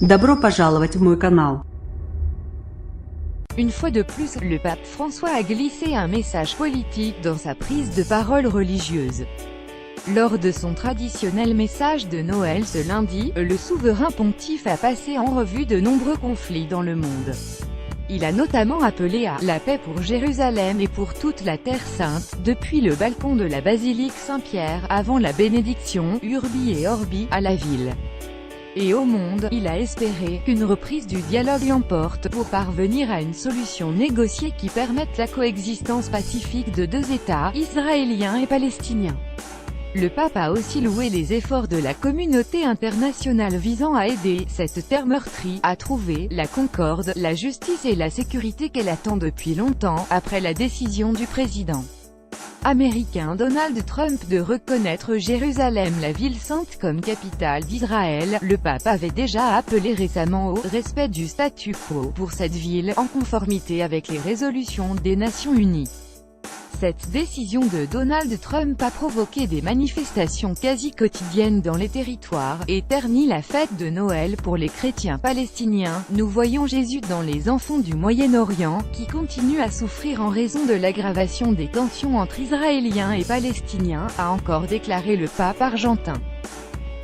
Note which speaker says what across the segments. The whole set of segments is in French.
Speaker 1: Добро пожаловать в мой канал.
Speaker 2: Une fois de plus, le pape François a glissé un message politique dans sa prise de parole religieuse. Lors de son traditionnel message de Noël ce lundi, le souverain pontife a passé en revue de nombreux conflits dans le monde. Il a notamment appelé à « la paix pour Jérusalem et pour toute la Terre Sainte » depuis le balcon de la basilique Saint-Pierre, avant la bénédiction, Urbi et Orbi, à la ville. Et au monde, il a espéré qu'une reprise du dialogue l'emporte pour parvenir à une solution négociée qui permette la coexistence pacifique de deux États, israéliens et palestiniens. Le pape a aussi loué les efforts de la communauté internationale visant à aider cette terre meurtrie à trouver la concorde, la justice et la sécurité qu'elle attend depuis longtemps, après la décision du président américain Donald Trump de reconnaître Jérusalem, la ville sainte, comme capitale d'Israël. Le pape avait déjà appelé récemment au respect du statu quo pour cette ville, en conformité avec les résolutions des Nations Unies. Cette décision de Donald Trump a provoqué des manifestations quasi quotidiennes dans les territoires, et ternit la fête de Noël pour les chrétiens palestiniens. Nous voyons Jésus dans les enfants du Moyen-Orient, qui continuent à souffrir en raison de l'aggravation des tensions entre Israéliens et Palestiniens, a encore déclaré le pape argentin.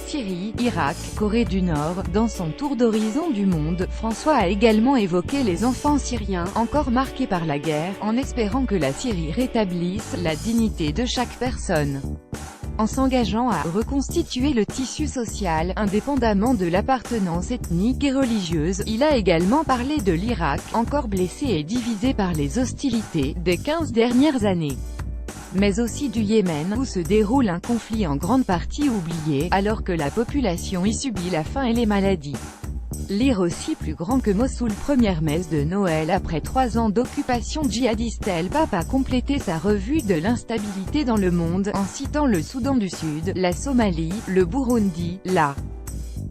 Speaker 2: Syrie, Irak, Corée du Nord. Dans son tour d'horizon du monde, François a également évoqué les enfants syriens, encore marqués par la guerre, en espérant que la Syrie rétablisse la dignité de chaque personne. En s'engageant à reconstituer le tissu social, indépendamment de l'appartenance ethnique et religieuse, il a également parlé de l'Irak, encore blessé et divisé par les hostilités des 15 dernières années. Mais aussi du Yémen, où se déroule un conflit en grande partie oublié, alors que la population y subit la faim et les maladies. Lire aussi plus grand que Mossoul. Première messe de Noël après 3 ans d'occupation djihadiste. Le pape a complété sa revue de l'instabilité dans le monde, en citant le Soudan du Sud, la Somalie, le Burundi, la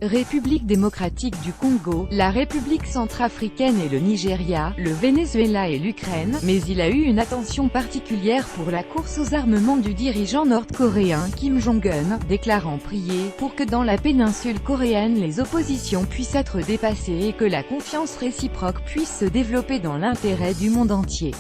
Speaker 2: République démocratique du Congo, la République centrafricaine et le Nigeria, le Venezuela et l'Ukraine, mais il a eu une attention particulière pour la course aux armements du dirigeant nord-coréen Kim Jong-un, déclarant prier pour que dans la péninsule coréenne les oppositions puissent être dépassées et que la confiance réciproque puisse se développer dans l'intérêt du monde entier.